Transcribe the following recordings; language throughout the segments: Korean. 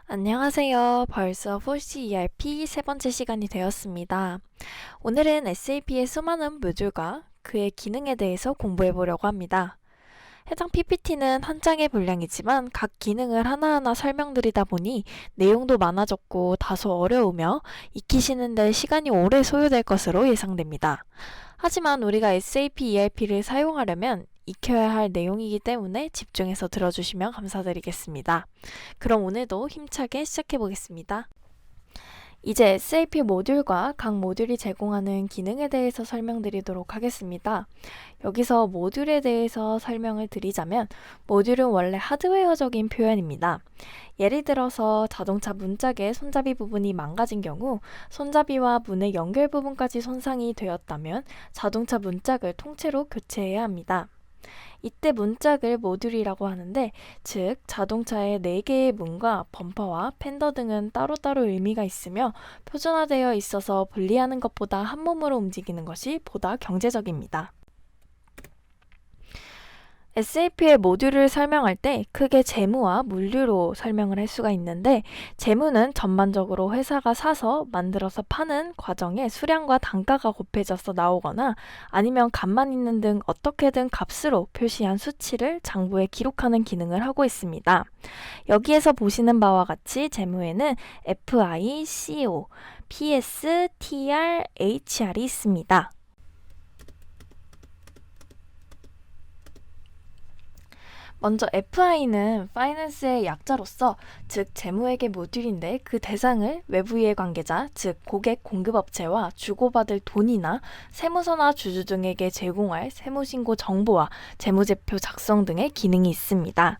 안녕하세요. 벌써 4C ERP 세 번째 시간이 되었습니다. 오늘은 SAP의 수많은 모듈과 그의 기능에 대해서 공부해 보려고 합니다. 해당 PPT는 한 장의 분량이지만 각 기능을 하나하나 설명드리다 보니 내용도 많아졌고 다소 어려우며 익히시는 데 시간이 오래 소요될 것으로 예상됩니다. 하지만 우리가 SAP ERP를 사용하려면 익혀야 할 내용이기 때문에 집중해서 들어주시면 감사드리겠습니다. 그럼 오늘도 힘차게 시작해 보겠습니다. 이제 SAP 모듈과 각 모듈이 제공하는 기능에 대해서 설명드리도록 하겠습니다. 여기서 모듈에 대해서 설명을 드리자면 모듈은 원래 하드웨어적인 표현입니다. 예를 들어서 자동차 문짝의 손잡이 부분이 망가진 경우 손잡이와 문의 연결 부분까지 손상이 되었다면 자동차 문짝을 통째로 교체해야 합니다. 이때 문짝을 모듈이라고 하는데, 즉 자동차의 4개의 문과 범퍼와 팬더 등은 따로따로 의미가 있으며 표준화되어 있어서 분리하는 것보다 한 몸으로 움직이는 것이 보다 경제적입니다. SAP의 모듈을 설명할 때 크게 재무와 물류로 설명을 할 수가 있는데, 재무는 전반적으로 회사가 사서 만들어서 파는 과정에 수량과 단가가 곱해져서 나오거나 아니면 값만 있는 등 어떻게든 값으로 표시한 수치를 장부에 기록하는 기능을 하고 있습니다. 여기에서 보시는 바와 같이 재무에는 FI, CO, PS, TR, HR이 있습니다. 먼저 FI는 파이낸스의 약자로서, 즉 재무회계 모듈인데 그 대상을 외부 이해 관계자, 즉 고객 공급업체와 주고받을 돈이나 세무서나 주주 등에게 제공할 세무신고 정보와 재무제표 작성 등의 기능이 있습니다.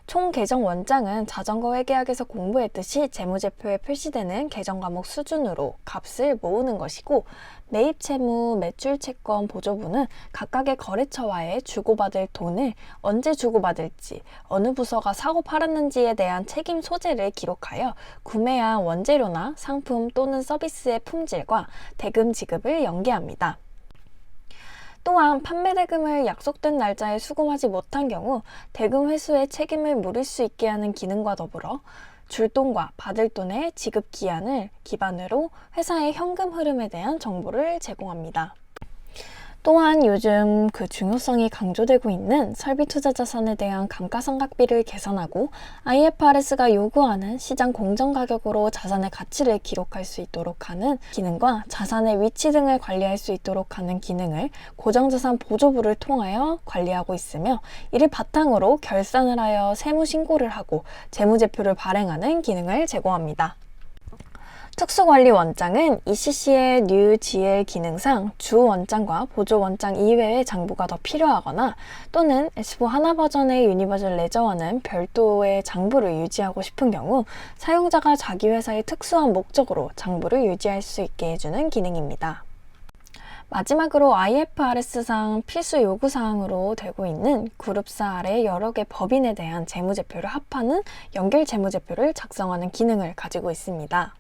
총 계정 원장은 자전거 회계학에서 공부했듯이 재무제표에 표시되는 계정 과목 수준으로 값을 모으는 것이고, 매입 채무, 매출 채권 보조부는 각각의 거래처와의 주고받을 돈을 언제 주고받을지, 어느 부서가 사고 팔았는지에 대한 책임 소재를 기록하여 구매한 원재료나 상품 또는 서비스의 품질과 대금 지급을 연계합니다. 또한 판매 대금을 약속된 날짜에 수금하지 못한 경우 대금 회수의 책임을 물을 수 있게 하는 기능과 더불어 줄 돈과 받을 돈의 지급 기한을 기반으로 회사의 현금 흐름에 대한 정보를 제공합니다. 또한 요즘 그 중요성이 강조되고 있는 설비 투자 자산에 대한 감가상각비를 계산하고 IFRS가 요구하는 시장 공정 가격으로 자산의 가치를 기록할 수 있도록 하는 기능과 자산의 위치 등을 관리할 수 있도록 하는 기능을 고정자산 보조부를 통하여 관리하고 있으며, 이를 바탕으로 결산을 하여 세무신고를 하고 재무제표를 발행하는 기능을 제공합니다. 특수관리원장은 ECC의 New GL 기능상 주 원장과 보조 원장 이외의 장부가 더 필요하거나 또는 S4 하나 버전의 유니버셜 레저와는 별도의 장부를 유지하고 싶은 경우 사용자가 자기 회사의 특수한 목적으로 장부를 유지할 수 있게 해주는 기능입니다. 마지막으로 IFRS상 필수 요구사항으로 되고 있는 그룹사 아래 여러 개 법인에 대한 재무제표를 합하는 연결 재무제표를 작성하는 기능을 가지고 있습니다.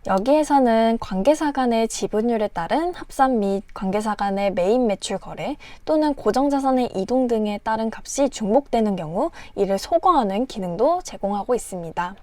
여기에서는 관계사 간의 지분율에 따른 합산 및 관계사 간의 매입 매출 거래 또는 고정자산의 이동 등에 따른 값이 중복되는 경우 이를 소거하는 기능도 제공하고 있습니다.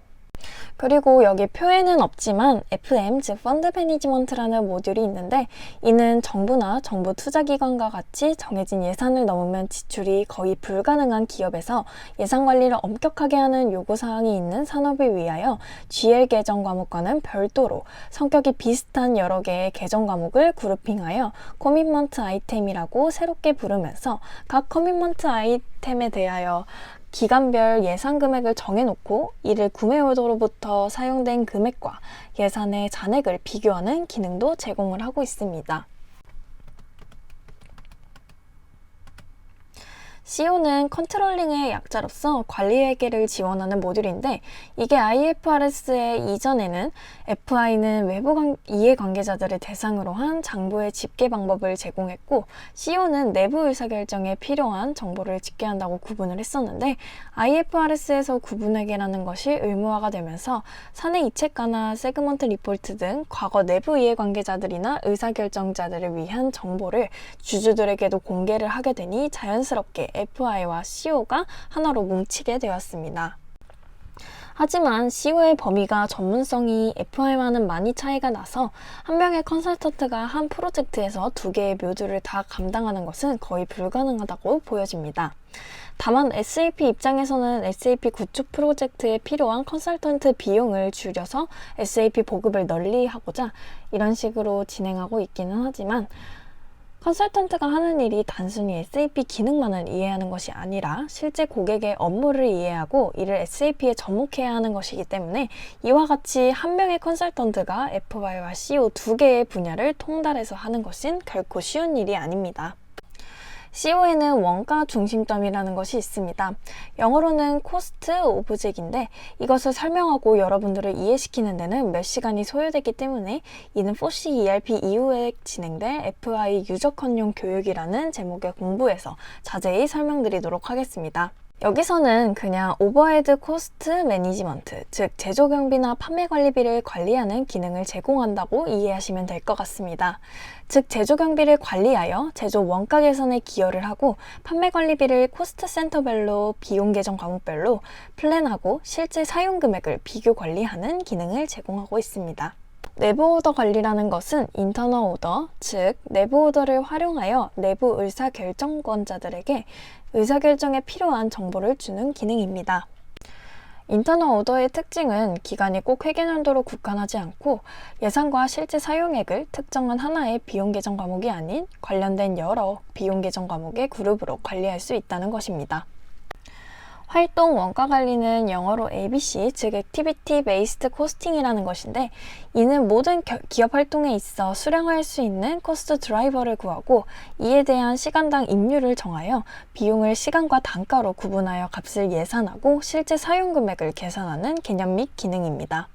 그리고 여기 표에는 없지만 FM, 즉 펀드 매니지먼트라는 모듈이 있는데, 이는 정부나 정부 투자기관과 같이 정해진 예산을 넘으면 지출이 거의 불가능한 기업에서 예산 관리를 엄격하게 하는 요구사항이 있는 산업을 위하여 GL 계정 과목과는 별도로 성격이 비슷한 여러 개의 계정 과목을 그룹핑하여 커밋먼트 아이템이라고 새롭게 부르면서 각 커밋먼트 아이템에 대하여 기간별 예산 금액을 정해놓고 이를 구매 오더로부터 사용된 금액과 예산의 잔액을 비교하는 기능도 제공을 하고 있습니다. CO는 컨트롤링의 약자로서 관리회계를 지원하는 모듈인데, 이게 IFRS의 이전에는 FI는 외부 이해관계자들을 대상으로 한 장부의 집계 방법을 제공했고, CO는 내부 의사결정에 필요한 정보를 집계한다고 구분을 했었는데, IFRS에서 구분회계라는 것이 의무화가 되면서 사내 이체가나 세그먼트 리포트 등 과거 내부 이해관계자들이나 의사결정자들을 위한 정보를 주주들에게도 공개를 하게 되니 자연스럽게 FI와 CO가 하나로 뭉치게 되었습니다. 하지만 CO의 범위가 전문성이 FI와는 많이 차이가 나서 한 명의 컨설턴트가 한 프로젝트에서 두 개의 묘두를 다 감당하는 것은 거의 불가능하다고 보여집니다. 다만 SAP 입장에서는 SAP 구축 프로젝트에 필요한 컨설턴트 비용을 줄여서 SAP 보급을 널리하고자 이런 식으로 진행하고 있기는 하지만 컨설턴트가 하는 일이 단순히 SAP 기능만을 이해하는 것이 아니라 실제 고객의 업무를 이해하고 이를 SAP에 접목해야 하는 것이기 때문에 이와 같이 한 명의 컨설턴트가 FI와 CO 두 개의 분야를 통달해서 하는 것은 결코 쉬운 일이 아닙니다. CO에는 원가 중심점이라는 것이 있습니다. 영어로는 Cost Object인데 이것을 설명하고 여러분들을 이해시키는 데는 몇 시간이 소요되기 때문에 이는 4C ERP 이후에 진행될 FI 유저컨용 교육이라는 제목의 공부에서 자세히 설명드리도록 하겠습니다. 여기서는 그냥 오버헤드 코스트 매니지먼트, 즉 제조 경비나 판매 관리비를 관리하는 기능을 제공한다고 이해하시면 될 것 같습니다. 즉 제조 경비를 관리하여 제조 원가 개선에 기여를 하고 판매 관리비를 코스트 센터별로 비용 계정 과목별로 플랜하고 실제 사용 금액을 비교 관리하는 기능을 제공하고 있습니다. 내부 오더 관리라는 것은 인터널 오더, 즉 내부 오더를 활용하여 내부 의사결정권자들에게 의사결정에 필요한 정보를 주는 기능입니다. 인터널 오더의 특징은 기간이 꼭 회계연도로 국한하지 않고 예산과 실제 사용액을 특정한 하나의 비용 계정 과목이 아닌 관련된 여러 비용 계정 과목의 그룹으로 관리할 수 있다는 것입니다. 활동 원가 관리는 영어로 ABC, 즉 Activity Based Costing이라는 것인데 이는 모든 기업 활동에 있어 수령할 수 있는 코스트 드라이버를 구하고 이에 대한 시간당 임률을 정하여 비용을 시간과 단가로 구분하여 값을 예산하고 실제 사용 금액을 계산하는 개념 및 기능입니다.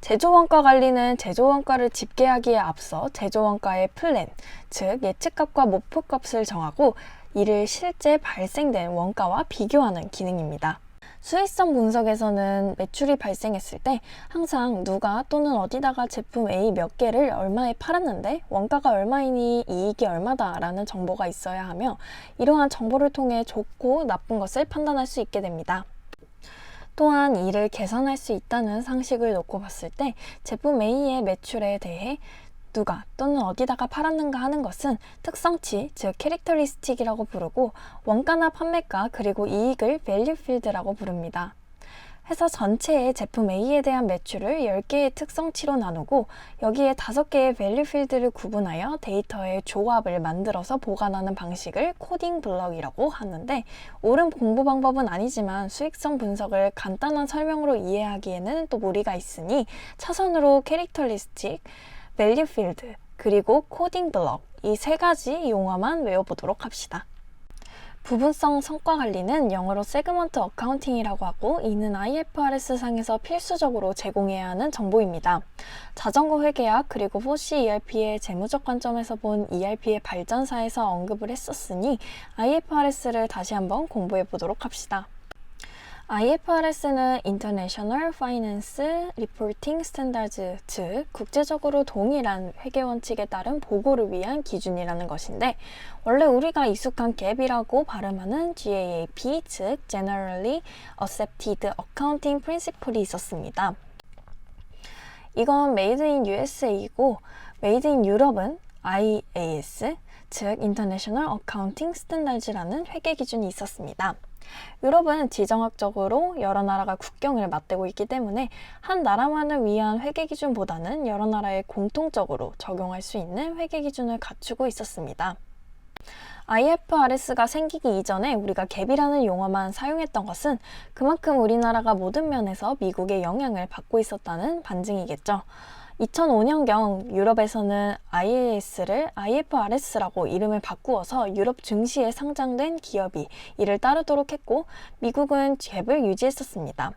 제조원가 관리는 제조원가를 집계하기에 앞서 제조원가의 플랜, 즉 예측값과 목표값을 정하고 이를 실제 발생된 원가와 비교하는 기능입니다. 수익성 분석에서는 매출이 발생했을 때 항상 누가 또는 어디다가 제품 A 몇 개를 얼마에 팔았는데 원가가 얼마이니 이익이 얼마다 라는 정보가 있어야 하며 이러한 정보를 통해 좋고 나쁜 것을 판단할 수 있게 됩니다. 또한 이를 계산할 수 있다는 상식을 놓고 봤을 때 제품 A의 매출에 대해 누가 또는 어디다가 팔았는가 하는 것은 특성치, 즉 캐릭터리스틱이라고 부르고 원가나 판매가 그리고 이익을 밸류 필드라고 부릅니다. 회사 전체의 제품 A에 대한 매출을 10개의 특성치로 나누고 여기에 5개의 밸류 필드를 구분하여 데이터의 조합을 만들어서 보관하는 방식을 코딩 블럭이라고 하는데 옳은 공부 방법은 아니지만 수익성 분석을 간단한 설명으로 이해하기에는 또 무리가 있으니 차선으로 캐릭터리스틱, 밸류 필드, 그리고 코딩 블럭 이 세 가지 용어만 외워보도록 합시다. 부분성 성과 관리는 영어로 세그먼트 어카운팅이라고 하고 이는 IFRS 상에서 필수적으로 제공해야 하는 정보입니다. 자전거 회계학 그리고 4C ERP의 재무적 관점에서 본 ERP의 발전사에서 언급을 했었으니 IFRS를 다시 한번 공부해 보도록 합시다. IFRS는 International Finance Reporting Standards, 즉 국제적으로 동일한 회계 원칙에 따른 보고를 위한 기준이라는 것인데 원래 우리가 익숙한 갭이라고 발음하는 GAAP, 즉 Generally Accepted Accounting Principle이 있었습니다. 이건 Made in USA이고 Made in Europe은 IAS, 즉 International Accounting Standards라는 회계 기준이 있었습니다. 유럽은 지정학적으로 여러 나라가 국경을 맞대고 있기 때문에 한 나라만을 위한 회계 기준보다는 여러 나라에 공통적으로 적용할 수 있는 회계 기준을 갖추고 있었습니다. IFRS가 생기기 이전에 우리가 갭이라는 용어만 사용했던 것은 그만큼 우리나라가 모든 면에서 미국의 영향을 받고 있었다는 반증이겠죠. 2005년경 유럽에서는 IAS를 IFRS라고 이름을 바꾸어서 유럽 증시에 상장된 기업이 이를 따르도록 했고 미국은 갭을 유지했었습니다.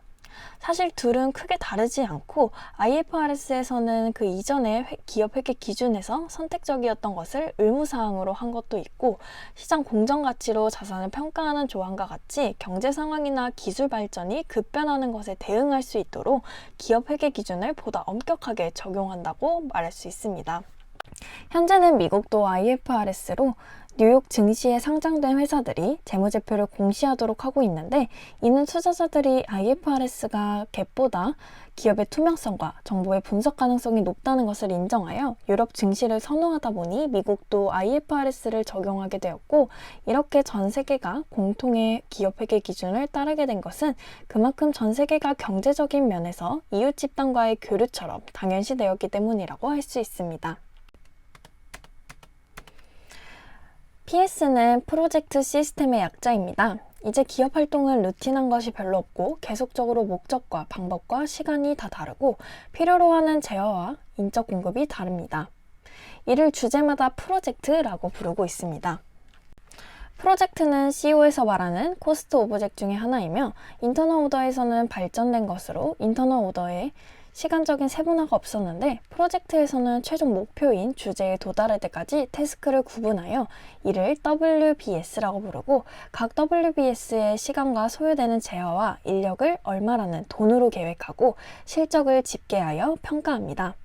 사실 둘은 크게 다르지 않고 IFRS에서는 그 이전의 기업 회계 기준에서 선택적이었던 것을 의무사항으로 한 것도 있고 시장 공정 가치로 자산을 평가하는 조항과 같이 경제 상황이나 기술 발전이 급변하는 것에 대응할 수 있도록 기업 회계 기준을 보다 엄격하게 적용한다고 말할 수 있습니다. 현재는 미국도 IFRS로 뉴욕 증시에 상장된 회사들이 재무제표를 공시하도록 하고 있는데, 이는 투자자들이 IFRS가 갭보다 기업의 투명성과 정보의 분석 가능성이 높다는 것을 인정하여 유럽 증시를 선호하다 보니 미국도 IFRS를 적용하게 되었고, 이렇게 전 세계가 공통의 기업 회계 기준을 따르게 된 것은 그만큼 전 세계가 경제적인 면에서 이웃 집단과의 교류처럼 당연시되었기 때문이라고 할 수 있습니다. PS는 프로젝트 시스템의 약자입니다. 이제 기업 활동은 루틴한 것이 별로 없고 계속적으로 목적과 방법과 시간이 다 다르고 필요로 하는 제어와 인적 공급이 다릅니다. 이를 주제마다 프로젝트라고 부르고 있습니다. 프로젝트는 CO에서 말하는 코스트 오브젝 중에 하나이며, 인터널 오더에서는 발전된 것으로 인터널 오더에 시간적인 세분화가 없었는데, 프로젝트에서는 최종 목표인 주제에 도달할 때까지 태스크를 구분하여 이를 WBS라고 부르고, 각 WBS의 시간과 소요되는 재화와 인력을 얼마라는 돈으로 계획하고 실적을 집계하여 평가합니다.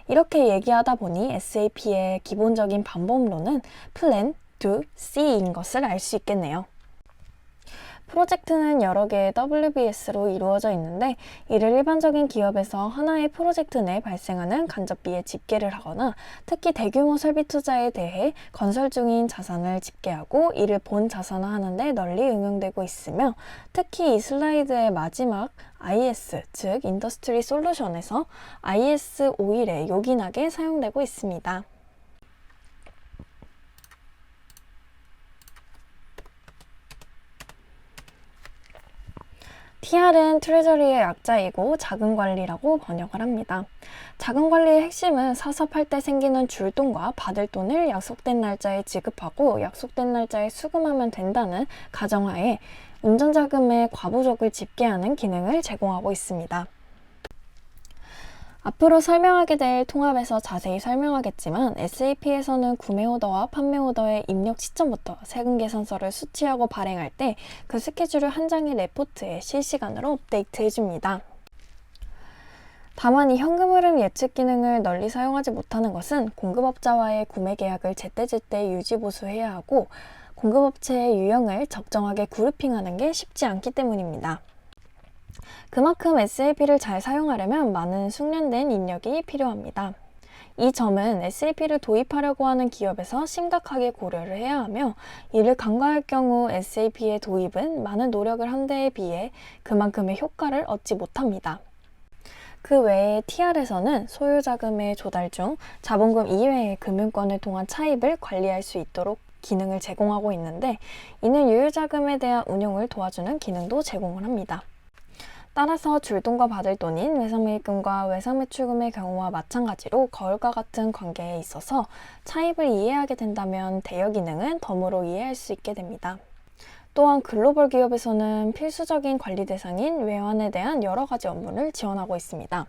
이렇게 얘기하다 보니 SAP의 기본적인 방법론은 Plan, Do, C인 것을 알 수 있겠네요. 프로젝트는 여러 개의 WBS로 이루어져 있는데, 이를 일반적인 기업에서 하나의 프로젝트 내 발생하는 간접비의 집계를 하거나, 특히 대규모 설비 투자에 대해 건설 중인 자산을 집계하고 이를 본 자산화하는 데 널리 응용되고 있으며, 특히 이 슬라이드의 마지막 IS, 즉 인더스트리 솔루션에서 IS 5일에 요긴하게 사용되고 있습니다. TR은 트레저리의 약자이고 자금관리라고 번역을 합니다. 자금관리의 핵심은 사섭할 때 생기는 줄 돈과 받을 돈을 약속된 날짜에 지급하고 약속된 날짜에 수금하면 된다는 가정하에 운전자금의 과부족을 집계하는 기능을 제공하고 있습니다. 앞으로 설명하게 될 통합에서 자세히 설명하겠지만, SAP에서는 구매 오더와 판매 오더의 입력 시점부터 세금 계산서를 수취하고 발행할 때 그 스케줄을 한 장의 레포트에 실시간으로 업데이트 해줍니다. 다만 이 현금 흐름 예측 기능을 널리 사용하지 못하는 것은 공급업자와의 구매 계약을 제때제때 유지 보수해야 하고, 공급업체의 유형을 적정하게 그룹핑하는 게 쉽지 않기 때문입니다. 그만큼 SAP를 잘 사용하려면 많은 숙련된 인력이 필요합니다. 이 점은 SAP를 도입하려고 하는 기업에서 심각하게 고려를 해야 하며, 이를 간과할 경우 SAP의 도입은 많은 노력을 한 데에 비해 그만큼의 효과를 얻지 못합니다. 그 외에 TR에서는 소요자금의 조달 중 자본금 이외의 금융권을 통한 차입을 관리할 수 있도록 기능을 제공하고 있는데, 이는 유효자금에 대한 운용을 도와주는 기능도 제공을 합니다. 따라서 줄돈과 받을 돈인 외상매입금과 외상매출금의 경우와 마찬가지로 거울과 같은 관계에 있어서 차입을 이해하게 된다면 대여 기능은 덤으로 이해할 수 있게 됩니다. 또한 글로벌 기업에서는 필수적인 관리 대상인 외환에 대한 여러 가지 업무를 지원하고 있습니다.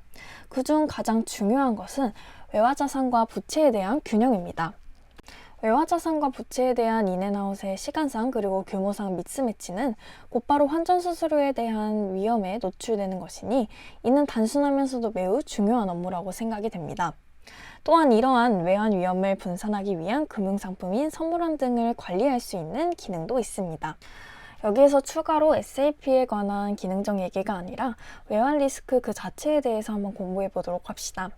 그중 가장 중요한 것은 외화자산과 부채에 대한 균형입니다. 외화자산과 부채에 대한 인앤아웃의 시간상 그리고 규모상 미스매치는 곧바로 환전수수료에 대한 위험에 노출되는 것이니, 이는 단순하면서도 매우 중요한 업무라고 생각이 됩니다. 또한 이러한 외환 위험을 분산하기 위한 금융상품인 선물원 등을 관리할 수 있는 기능도 있습니다. 여기에서 추가로 SAP에 관한 기능적 얘기가 아니라 외환 리스크 그 자체에 대해서 한번 공부해 보도록 합시다.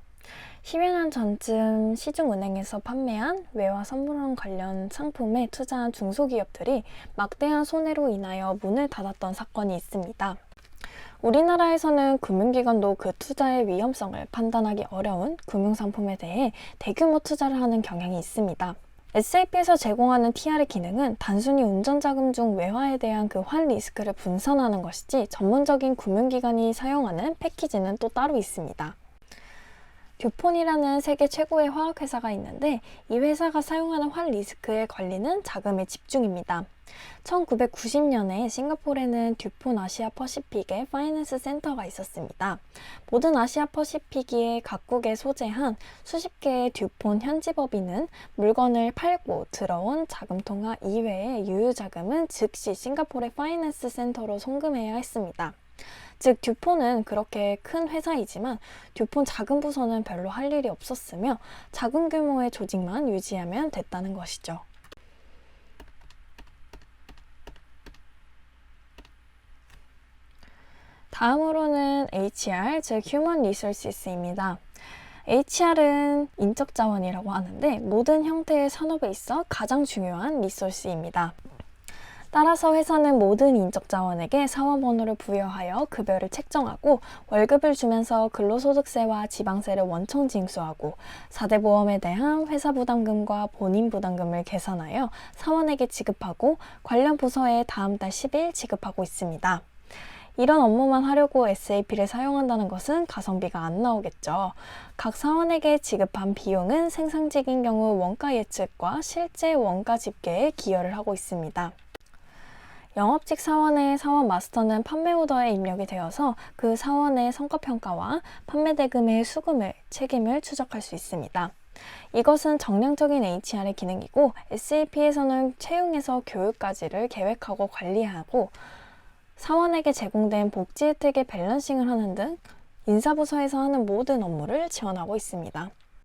10여 년 전쯤 시중은행에서 판매한 외화 선물원 관련 상품에 투자한 중소기업들이 막대한 손해로 인하여 문을 닫았던 사건이 있습니다. 우리나라에서는 금융기관도 그 투자의 위험성을 판단하기 어려운 금융상품에 대해 대규모 투자를 하는 경향이 있습니다. SAP에서 제공하는 TR의 기능은 단순히 운전자금 중 외화에 대한 그 환 리스크를 분산하는 것이지, 전문적인 금융기관이 사용하는 패키지는 또 따로 있습니다. 듀폰이라는 세계 최고의 화학회사가 있는데, 이 회사가 사용하는 환 리스크의 관리는 자금의 집중입니다. 1990년에 싱가포르에는 듀폰 아시아 퍼시픽의 파이낸스 센터가 있었습니다. 모든 아시아 퍼시픽이 각국에 소재한 수십 개의 듀폰 현지법인은 물건을 팔고 들어온 자금통화 이외의 유효자금은 즉시 싱가포르의 파이낸스 센터로 송금해야 했습니다. 즉 듀폰은 그렇게 큰 회사이지만 듀폰 자금 부서는 별로 할 일이 없었으며 작은 규모의 조직만 유지하면 됐다는 것이죠. 다음으로는 HR, 즉 Human Resources입니다. HR은 인적 자원이라고 하는데 모든 형태의 산업에 있어 가장 중요한 리소스입니다. 따라서 회사는 모든 인적 자원에게 사원번호를 부여하여 급여를 책정하고 월급을 주면서 근로소득세와 지방세를 원청 징수하고 4대 보험에 대한 회사 부담금과 본인 부담금을 계산하여 사원에게 지급하고 관련 부서에 다음 달 10일 지급하고 있습니다. 이런 업무만 하려고 SAP를 사용한다는 것은 가성비가 안 나오겠죠. 각 사원에게 지급한 비용은 생산직인 경우 원가 예측과 실제 원가 집계에 기여를 하고 있습니다. 영업직 사원의 사원 마스터는 판매 오더에 입력이 되어서 그 사원의 성과평가와 판매 대금의 수금을 책임을 추적할 수 있습니다. 이것은 정량적인 HR의 기능이고 SAP에서는 채용에서 교육까지를 계획하고 관리하고 사원에게 제공된 복지 혜택의 밸런싱을 하는 등 인사부서에서 하는 모든 업무를 지원하고 있습니다.